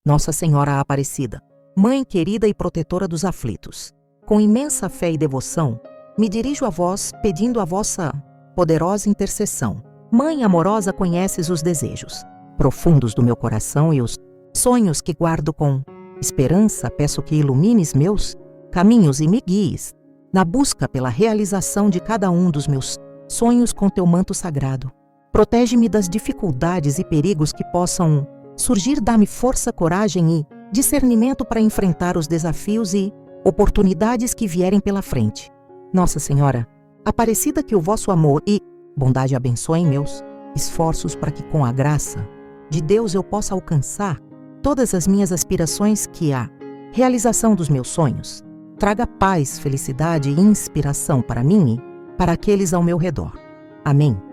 Nossa Senhora Aparecida, Mãe querida e protetora dos aflitos, com imensa fé e devoção, me dirijo a vós pedindo a vossa poderosa intercessão. Mãe amorosa, conheces os desejos profundos do meu coração e os sonhos que guardo com esperança. Peço que ilumines meus caminhos e me guies na busca pela realização de cada um dos meus sonhos com teu manto sagrado. Protege-me das dificuldades e perigos que possam surgir. Dá-me força, coragem e discernimento para enfrentar os desafios e oportunidades que vierem pela frente. Nossa Senhora Aparecida, que o vosso amor e bondade abençoem meus esforços para que, com a graça de Deus, eu possa alcançar todas as minhas aspirações, que a realização dos meus sonhos traga paz, felicidade e inspiração para mim e para aqueles ao meu redor. Amém.